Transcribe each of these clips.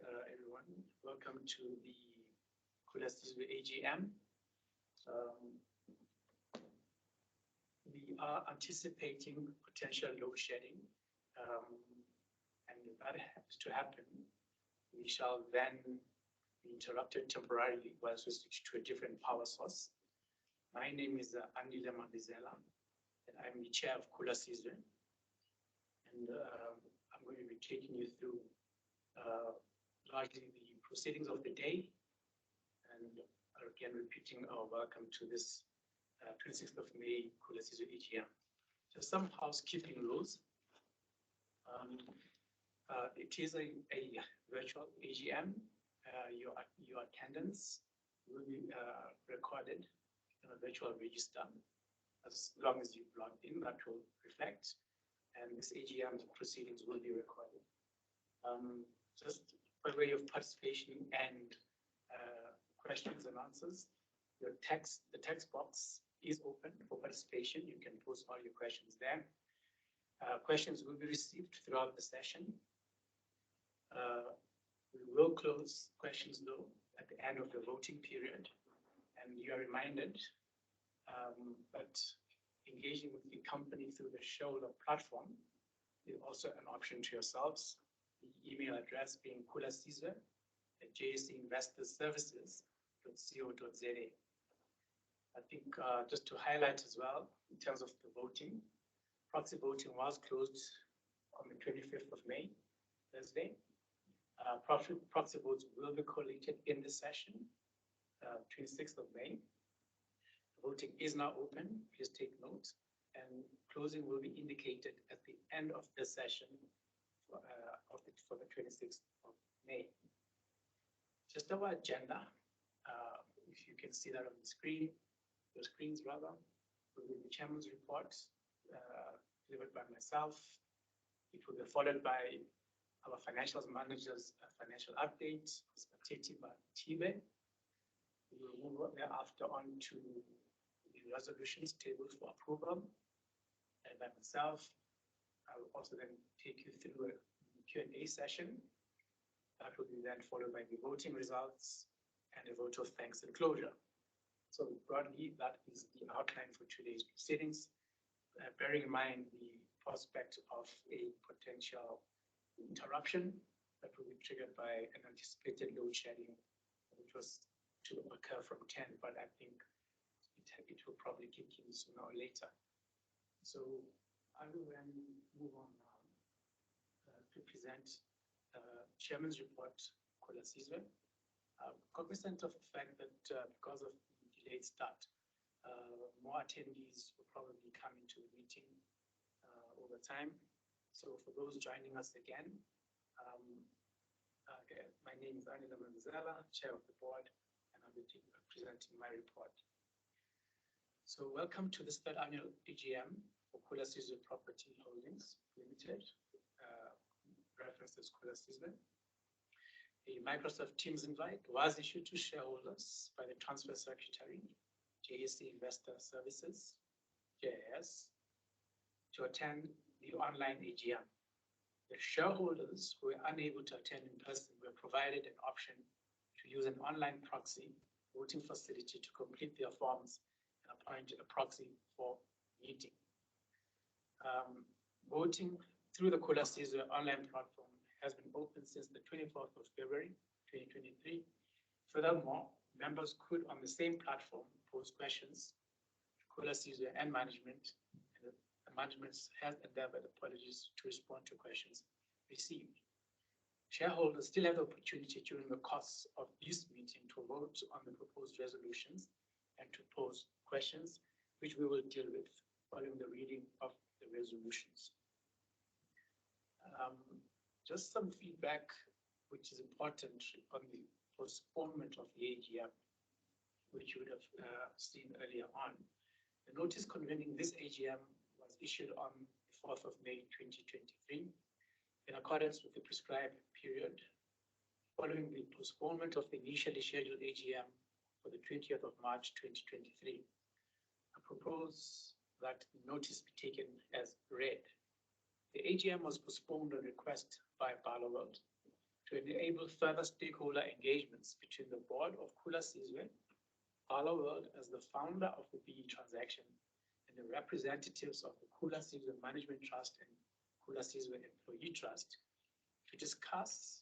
everyone. Welcome to the Khula Sizwe AGM. We are anticipating potential load shedding, and if that happens to happen, we shall then be interrupted temporarily whilst we switch to a different power source. My name is Andile Mandizela, and I'm the chair of Khula Sizwe. And I'm going to be taking you through largely the proceedings of the day, and again repeating our welcome to this 26th of May Khula Sizwe AGM. Just some housekeeping rules. It is a virtual AGM. Your attendance will be recorded in a virtual register. As long as you've logged in, that will reflect, and this AGM proceedings will be recorded. Just by way of participation and questions and answers, the text box is open for participation. You can post all your questions there. Questions will be received throughout the session. We will close questions though at the end of the voting period, and you are reminded that engaging with the company through the shareholder platform is also an option to yourselves. The email address being khulasizwe@jscinvestorservices.co.za. I think just to highlight as well, in terms of the voting, proxy voting was closed on the 25th of May, Thursday. Proxy votes will be collated in the session, 26th of May. Voting is now open, please take note, and closing will be indicated at the end of the session for the 26th of May. Just our agenda, if you can see that on the screen, your screens rather, will be the chairman's report delivered by myself. It will be followed by our financials manager's financial update, Spateti Tibe. We will move thereafter on to the resolutions tabled for approval, and by myself, I will also then take you through a Q&A session. That will be then followed by the voting results and a vote of thanks and closure. So broadly, that is the outline for today's proceedings, bearing in mind the prospect of a potential interruption that will be triggered by an anticipated load shedding, which was to occur from 10, but I think it will probably kick in sooner or later. So I will then move on now to present Chairman's report, Khula Sizwe. Cognizant of the fact that because of the delayed start, more attendees will probably come into the meeting over time. So for those joining us again, my name is Andile Mandizela, Chair of the Board, and I'll be presenting my report. So welcome to this third annual AGM for Khula Sizwe Property Holdings Limited, referenced as Khula Sizwe. A Microsoft Teams invite was issued to shareholders by the Transfer Secretary, JSC Investor Services, JS, to attend the online AGM. The shareholders who were unable to attend in person were provided an option to use an online proxy voting facility to complete their forms and appoint a proxy for meeting. Voting through the Khula Sizwe online platform has been open since the 24th of February 2023. Furthermore, members could on the same platform pose questions to Khula Sizwe and management, and the management has endeavored, apologies, to respond to questions received. Shareholders still have the opportunity during the course of this meeting to vote on the proposed resolutions and to pose questions, which we will deal with following the reading of the resolutions. Just some feedback, which is important on the postponement of the AGM, which you would have seen earlier on. The notice convening this AGM was issued on the 4th of May 2023 in accordance with the prescribed period following the postponement of the initially scheduled AGM for the 20th of March 2023. I propose that the notice be taken as read. The AGM was postponed on request by Barloworld to enable further stakeholder engagements between the board of Khula Sizwe, World as the founder of the BE transaction, and the representatives of the Khula Sizwe Management Trust and Khula Sizwe Employee Trust to discuss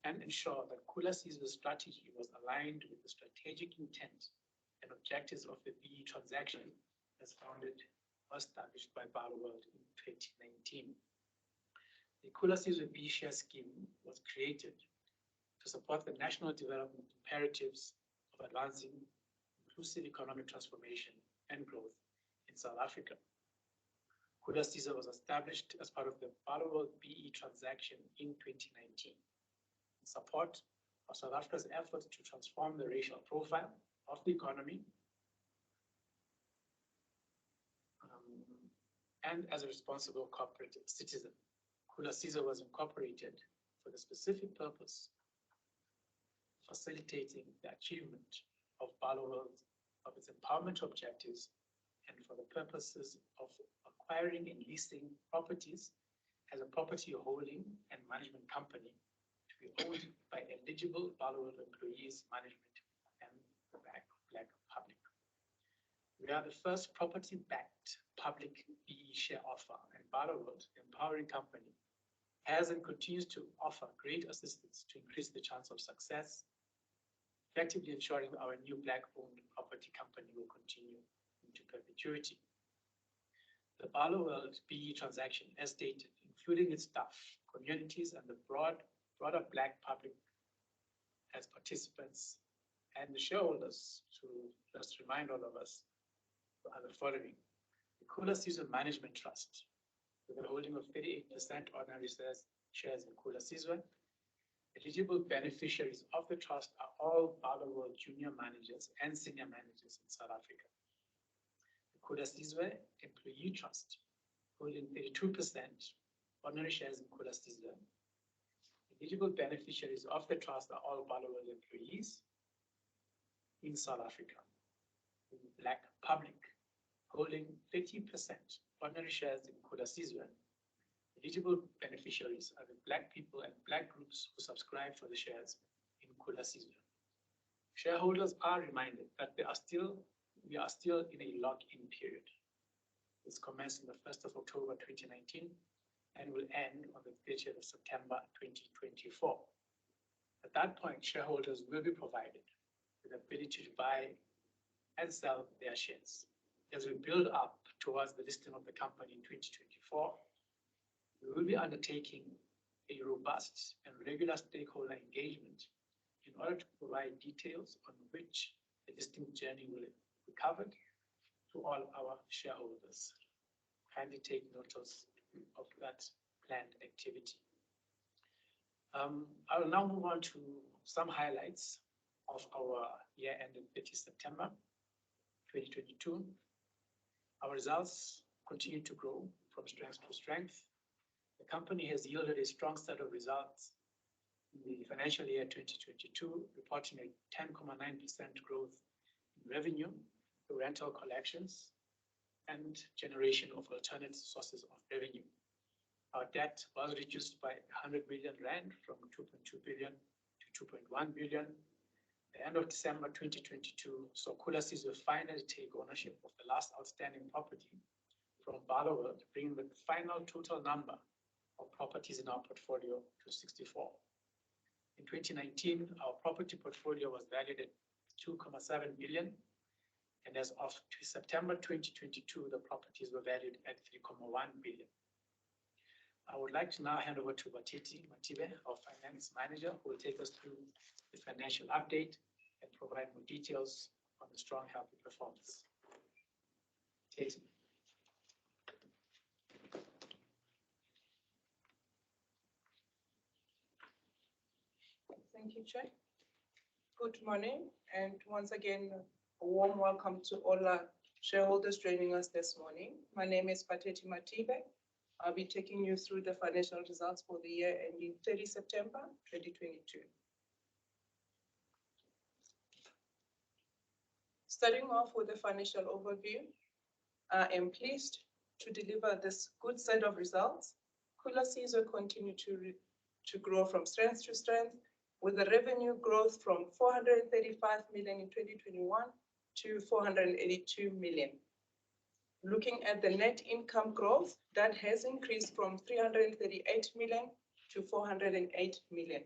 and ensure that Khula Sizwe's strategy was aligned with the strategic intent and objectives of the BE transaction as founded or established by World in 2019. The Khula Sizwe BE share scheme was created to support the national development imperatives of advancing inclusive economic transformation and growth in South Africa. Khula Sizwe was established as part of the World BE transaction in 2019 in support of South Africa's efforts to transform the racial profile of the economy and as a responsible corporate citizen. Khula Sizwe was incorporated for the specific purpose of facilitating the achievement of World of its empowerment objectives and for the purposes of acquiring and leasing properties as a property holding and management company to be owned by eligible World employees, management, and the black public. We are the first property-backed public BE share offer, and World, the empowering company, has and continues to offer great assistance to increase the chance of success, effectively ensuring our new Black-owned property company will continue into perpetuity. The World BE transaction, as stated, including its staff, communities, and the broader Black public as participants, and the shareholders, to just remind all of us, are the following. The Khula Sizwe Management Trust, with a holding of 38% ordinary shares in Khula Sizwe. Eligible beneficiaries of the trust are all World junior managers and senior managers in South Africa. The Khula Sizwe Employee Trust, holding 32% ordinary shares in Khula Sizwe. Eligible beneficiaries of the trust are all World employees in South Africa. The Black public, holding 30% ordinary shares in Khula Sizwe. Eligible beneficiaries are the Black people and Black groups who subscribe for the shares in Khula Sizwe. Shareholders are reminded that we are still in a lock-in period. This commenced on the 1st of October 2019 and will end on the 30th of September 2024. At that point, shareholders will be provided with the ability to buy and sell their shares. As we build up towards the listing of the company in 2024, we will be undertaking a robust and regular stakeholder engagement in order to provide details on which the listing journey will be covered to all our shareholders. Kindly take notice of that planned activity. I will now move on to some highlights of our year ended 30 September 2022. Our results continue to grow from strength to strength. The company has yielded a strong set of results in the financial year 2022, reporting a 10.9% growth in revenue, rental collections, and generation of alternate sources of revenue. Our debt was reduced by 100 million rand from 2.2 billion to 2.1 billion. The end of December 2022 saw Khula Sizwe finally take ownership of the last outstanding property from World, bringing the final total number of properties in our portfolio to 64. In 2019, our property portfolio was valued at 2.7 billion, and as of September 2022, the properties were valued at 3.1 billion. I would like to now hand over to Batiti Matibe, our finance manager, who will take us through the financial update and provide more details on the strong, healthy performance. Tati. Thank you, Chair. Good morning, and once again, a warm welcome to all our shareholders joining us this morning. My name is Pateti Matibe. I'll be taking you through the financial results for the year ending 30 September 2022. Starting off with the financial overview, I am pleased to deliver this good set of results. Khula Sizwe continued to to grow from strength to strength, with the revenue growth from 435 million in 2021 to 482 million. Looking at the net income growth, that has increased from 338 million to 408 million.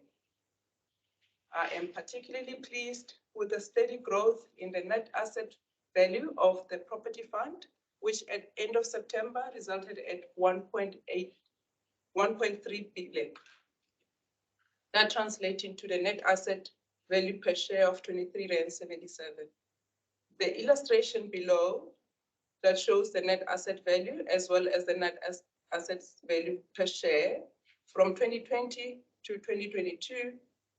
I am particularly pleased with the steady growth in the net asset value of the property fund, which at end of September resulted at 1.3 billion. That translates into the net asset value per share of 23.77. The illustration below that shows the net asset value as well as the net assets value per share from 2020 to 2022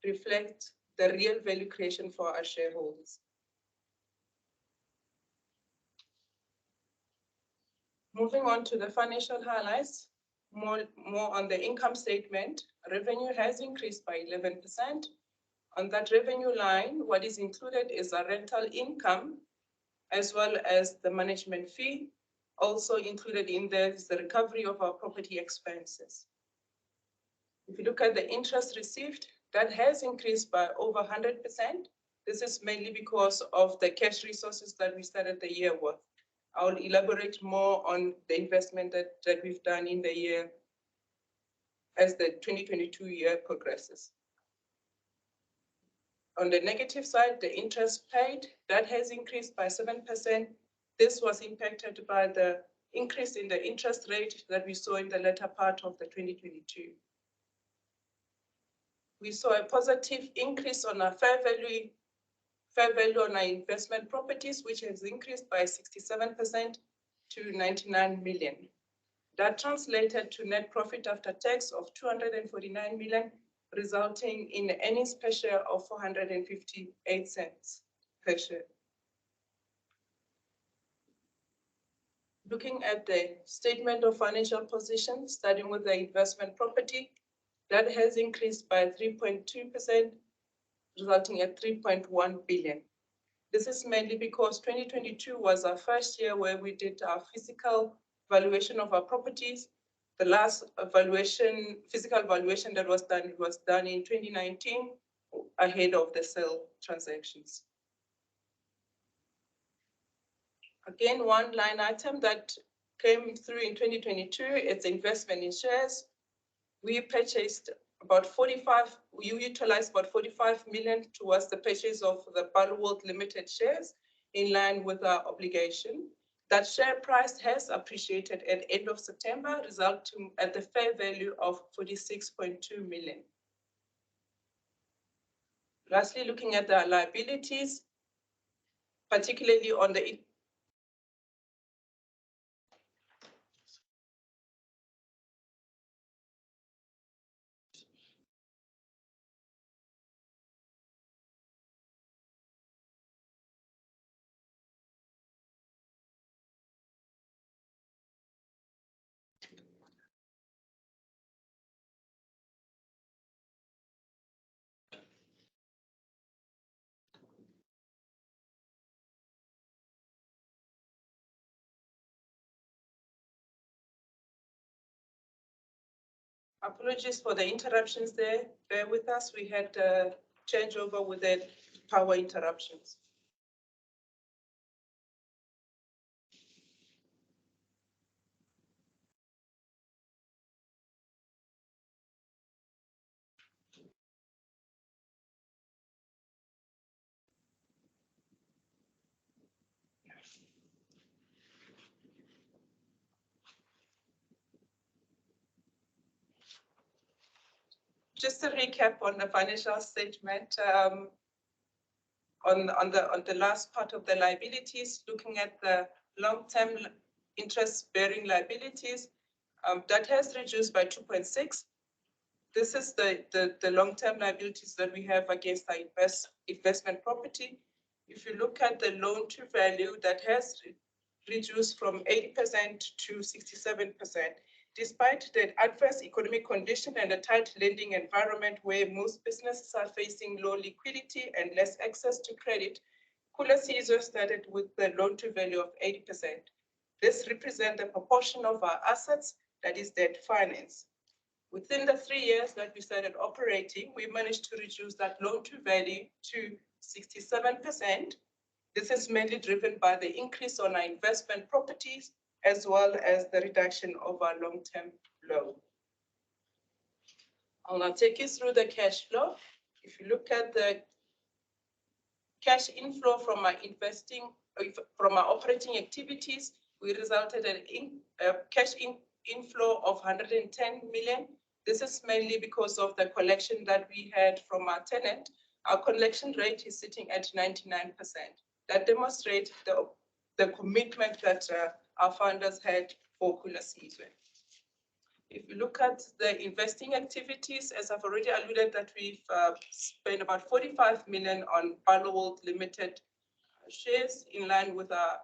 reflects the real value creation for our shareholders. Moving on to the financial highlights, more on the income statement, revenue has increased by 11%. On that revenue line, what is included is a rental income as well as the management fee. Also included in there is the recovery of our property expenses. If you look at the interest received, that has increased by over 100%. This is mainly because of the cash resources that we started the year with. I'll elaborate more on the investment that we've done in the year as the 2022 year progresses. On the negative side, the interest paid, that has increased by 7%. This was impacted by the increase in the interest rate that we saw in the latter part of the 2022. We saw a positive increase on our fair value on our investment properties, which has increased by 67% to 99 million. That translated to net profit after tax of 249 million, resulting in earnings per share of 458 cents per share. Looking at the statement of financial position, starting with the investment property, that has increased by 3.2%, resulting at 3.1 billion. This is mainly because 2022 was our first year where we did our physical valuation of our properties. The last physical valuation that was done in 2019 ahead of the sale transactions. Again, one line item that came through in 2022 is investment in shares. We purchased we utilized about 45 million towards the purchase of the Ballworld Limited shares in line with our obligation. That share price has appreciated at end of September, resulting at the fair value of 46.2 million. Lastly, looking at the liabilities, particularly on the apologies for the interruptions there. Bear with us. We had a changeover with the power interruptions. Just to recap on the financial statement, on the last part of the liabilities, looking at the long-term interest-bearing liabilities, that has reduced by 2.6. This is the long-term liabilities that we have against our investment property. If you look at the loan to value, that has reduced from 80% to 67%. Despite the adverse economic condition and a tight lending environment where most businesses are facing low liquidity and less access to credit, Khula Sizwe started with the loan to value of 80%. This represents the proportion of our assets that is debt finance. Within the 3 years that we started operating, we managed to reduce that loan to value to 67%. This is mainly driven by the increase on our investment properties, as well as the reduction of our long-term loan. I'll now take you through the cash flow. If you look at the cash inflow from our operating activities, we resulted in a cash inflow of 110 million. This is mainly because of the collection that we had from our tenant. Our collection rate is sitting at 99%. That demonstrates the commitment that our funders had for Khula Sizwe. If you look at the investing activities, as I've already alluded, that we've spent about 45 million on Barloworld Limited shares in line with our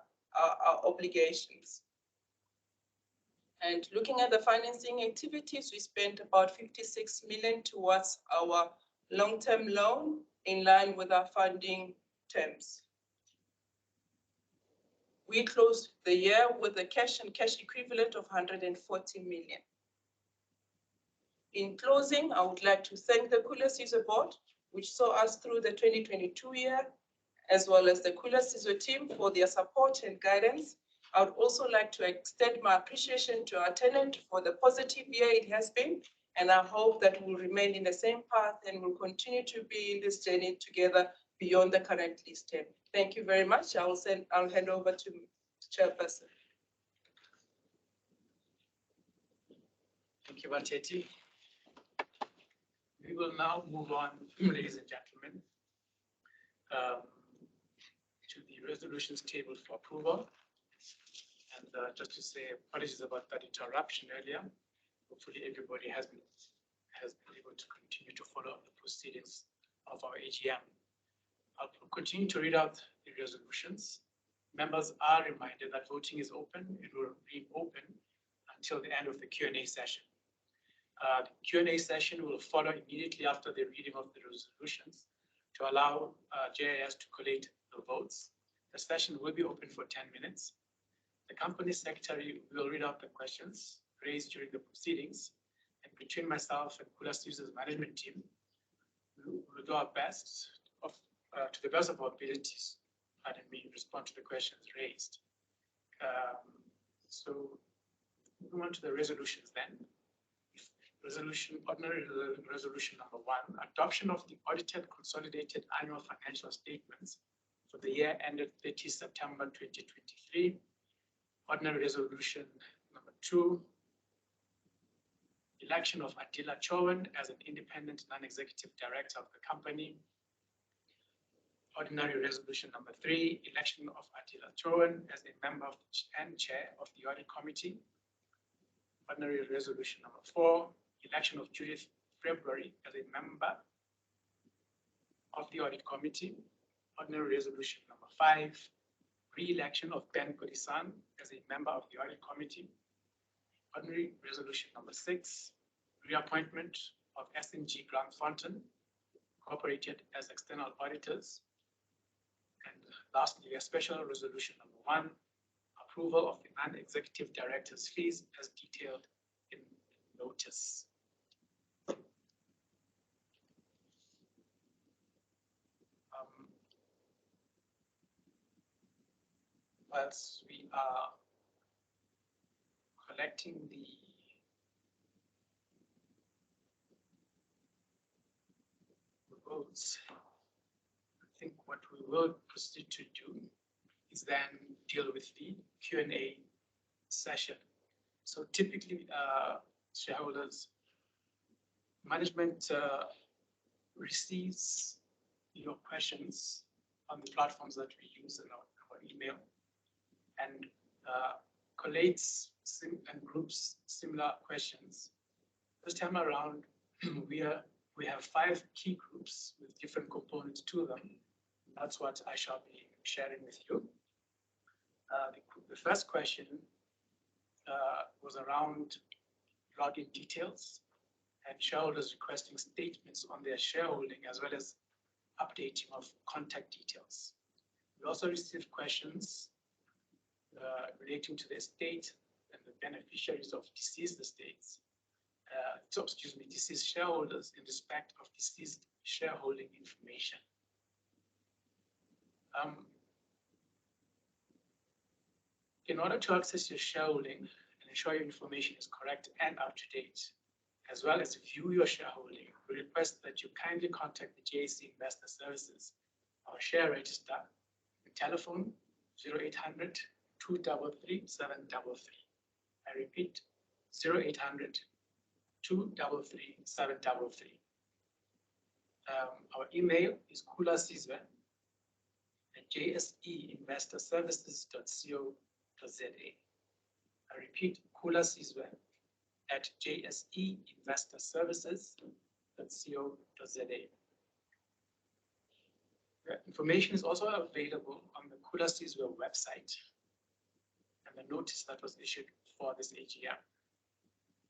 obligations. And looking at the financing activities, we spent about 56 million towards our long-term loan in line with our funding terms. We closed the year with a cash and cash equivalent of 140 million. In closing, I would like to thank the Khula Sizwe board, which saw us through the 2022 year, as well as the Khula Sizwe team for their support and guidance. I would also like to extend my appreciation to our tenant for the positive year it has been, and I hope that we'll remain in the same path and will continue to be in this journey together beyond the current lease term. Thank you very much. I'll hand over to Chairperson. Thank you, Bateti. We will now move on, ladies and gentlemen, to the resolutions table for approval. And just to say apologies about that interruption earlier. Hopefully everybody has been able to continue to follow the proceedings of our AGM. I'll continue to read out the resolutions. Members are reminded that voting is open. It will remain open until the end of the Q&A session. The Q&A session will follow immediately after the reading of the resolutions to allow JIS to collate the votes. The session will be open for 10 minutes. The company secretary will read out the questions raised during the proceedings, and between myself and Khula Sizwe's management team, we will do our best to the best of our abilities, and we respond to the questions raised. So moving on to the resolutions then. Ordinary resolution number 1, adoption of the audited consolidated annual financial statements for the year ended 30 September 2023. Ordinary resolution number 2, election of Adila Chowan as an independent non-executive director of the company. Ordinary resolution number 3, election of Adila Chowan as a member and chair of the audit committee. Ordinary resolution number 4, election of Judith February as a member of the audit committee. Ordinary resolution number 5, re-election of Ben Kodisan as a member of the audit committee. Ordinary resolution number 6, reappointment of SNG Grant Thornton Incorporated as external auditors. And lastly, a special resolution number 1, approval of the non-executive director's fees as detailed in notice. Whilst we are collecting the votes, I think what we will proceed to do is then deal with the Q&A session. So typically, shareholders, management receives your questions on the platforms that we use in our email, and collates and groups similar questions. This time around, we have 5 key groups with different components to them. That's what I shall be sharing with you. The first question was around login details and shareholders requesting statements on their shareholding, as well as updating of contact details. We also received questions relating to the estate and the beneficiaries of deceased estates, deceased shareholders in respect of deceased shareholding information. In order to access your shareholding and ensure your information is correct and up to date, as well as view your shareholding, we request that you kindly contact the JSE Investor Services, our share register, the telephone 0800 233 733. I repeat, 0800 233 733. Our email is Khula Sizwe at jseinvestorservices.co.za. I repeat, Khula Sizwe at jseinvestorservices.co.za. Information is also available on the Khula Sizwe website and the notice that was issued for this AGM.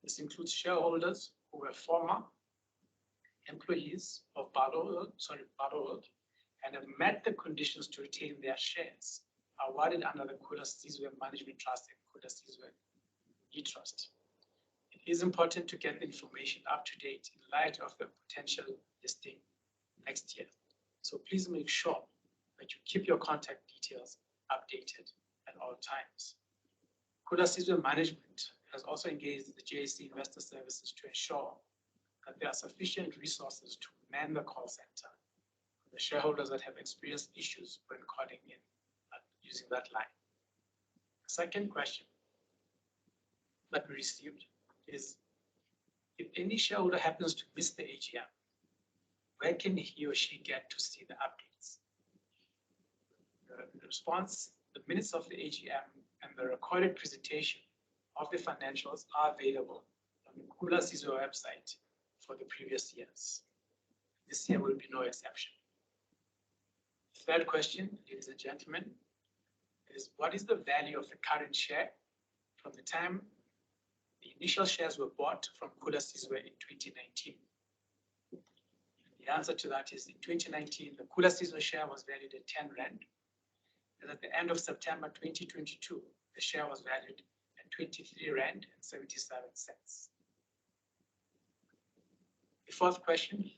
This includes shareholders who were former employees of Barloworld and have met the conditions to retain their shares awarded under the Khula Sizwe Management Trust and Khula Sizwe E-Trust. It is important to get the information up to date in light of the potential listing next year. So please make sure that you keep your contact details updated at all times. Khula Sizwe Management has also engaged the JSE Investor Services to ensure that there are sufficient resources to man the call center for the shareholders that have experienced issues when calling in using that line. The second question that we received is, if any shareholder happens to miss the AGM, where can he or she get to see the updates? The response, the minutes of the AGM and the recorded presentation of the financials are available on the Khula Sizwe website for the previous years. This year will be no exception. Third question, ladies and gentlemen, is what is the value of the current share from the time the initial shares were bought from Khula Sizwe in 2019? The answer to that is, in 2019, the Khula Sizwe share was valued at 10 Rand. And at the end of September 2022, the share was valued at 23 Rand and 77 cents. The fourth question,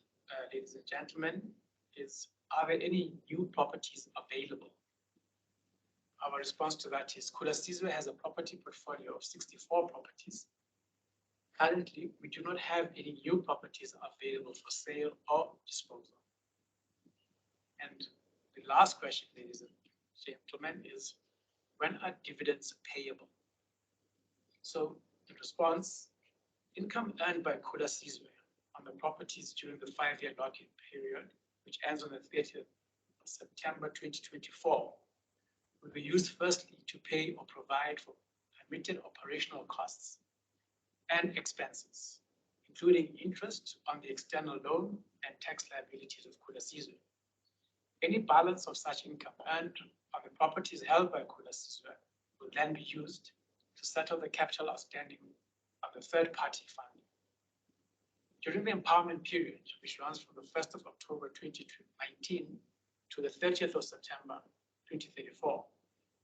ladies and gentlemen, is, are there any new properties available? Our response to that is, Khula Sizwe has a property portfolio of 64 properties. Currently, we do not have any new properties available for sale or disposal. And the last question, ladies and gentlemen, is, when are dividends payable? So, in response, income earned by Khula Sizwe on the properties during the 5-year lock-in period, which ends on the 30th of September 2024, will be used firstly to pay or provide for permitted operational costs and expenses, including interest on the external loan and tax liabilities of Khula Sizwe. Any balance of such income earned on the properties held by Khula Sizwe will then be used to settle the capital outstanding of the third-party fund. During the empowerment period, which runs from the 1st of October 2019 to the 30th of September 2034,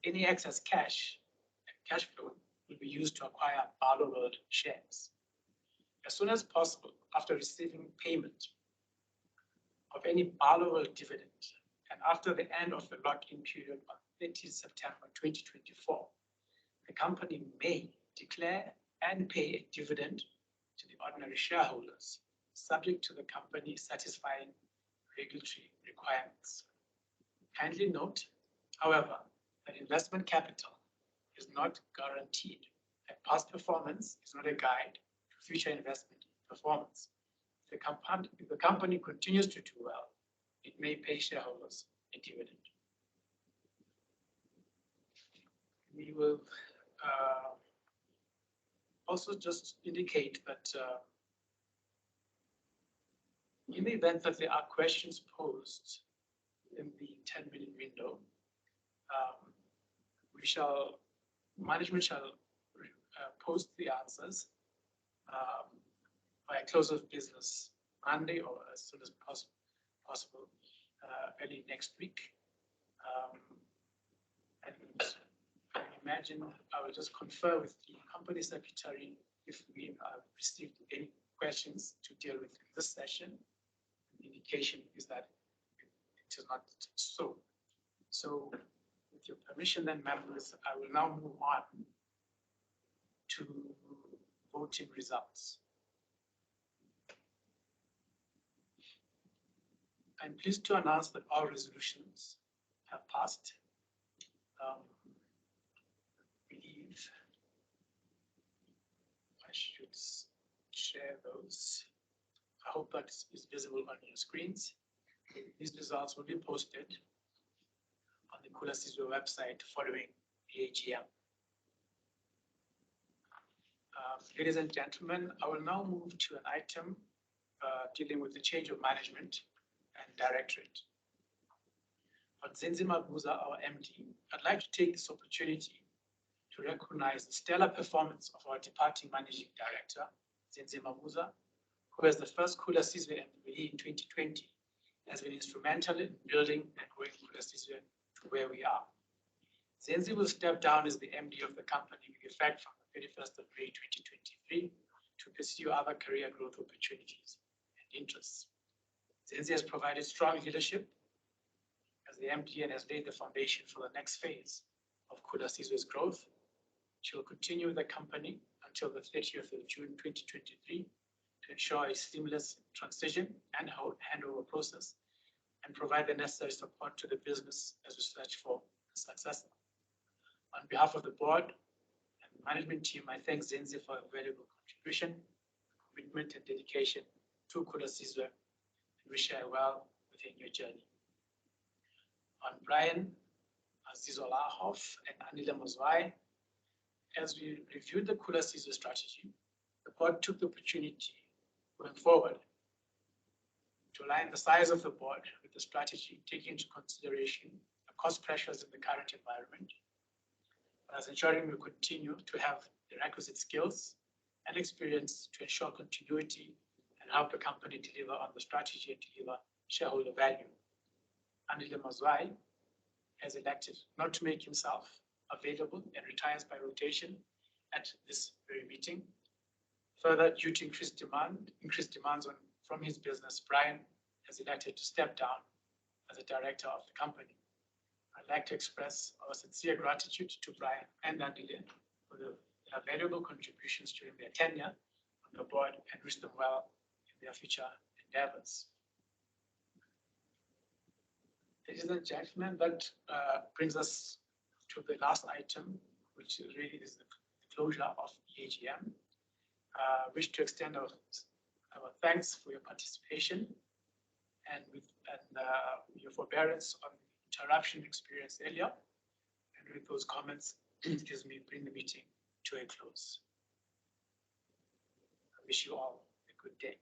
any excess cash and cash flow will be used to acquire Barloworld shares. As soon as possible, after receiving payment of any Barloworld dividend and after the end of the lock-in period on 30 September 2024, the company may declare and pay a dividend to the ordinary shareholders, subject to the company satisfying regulatory requirements. Kindly note, however, that investment capital is not guaranteed, and past performance is not a guide to future investment performance. If the company continues to do well, it may pay shareholders a dividend. We will also just indicate that in the event that there are questions posed in the 10-minute window, management shall post the answers by close of business Monday or as soon as possible early next week. And I imagine I will just confer with the company secretary if we received any questions to deal with in this session. The indication is that it is not so. So with your permission then, members, I will now move on to voting results. I'm pleased to announce that all resolutions have passed. I believe I should share those. I hope that is visible on your screens. These results will be posted on the Khula Sizwe website following the AGM. Ladies and gentlemen, I will now move to an item dealing with the change of management and directorate. On Zenzima Buza, our MD, I'd like to take this opportunity to recognize the stellar performance of our departing managing director, Zenzima Buza, who as the first Khula Sizwe employee in 2020 has been instrumental in building and growing Khula Sizwe to where we are. Zenzi will step down as the MD of the company with effect from the 31st of May 2023 to pursue other career growth opportunities and interests. Zenzi has provided strong leadership as the MD and has laid the foundation for the next phase of Khula Sizwe's growth. She will continue with the company until the 30th of June 2023 to ensure a seamless transition and handover process and provide the necessary support to the business as we search for a successor. On behalf of the board and the management team, I thank Zenzi for her valuable contribution, commitment, and dedication to Khula Sizwe, and wish her well within your journey. On Brian Zizolahov and Anila Mozwai, as we reviewed the Khula Sizwe strategy, the board took the opportunity going forward to align the size of the board with the strategy, taking into consideration the cost pressures in the current environment, as ensuring we continue to have the requisite skills and experience to ensure continuity and help the company deliver on the strategy and deliver shareholder value. Anile Mazwai has elected not to make himself available and retires by rotation at this very meeting. Further, due to increased demands from his business, Brian has elected to step down as a director of the company. I'd like to express our sincere gratitude to Brian and Andile for their valuable contributions during their tenure on the board and wish them well in their future endeavors. Ladies and gentlemen, that brings us to the last item, which really is the closure of the AGM. Wish to extend our thanks for your participation and your forbearance on interruption experience earlier. And with those comments, excuse me, bring the meeting to a close. I wish you all a good day.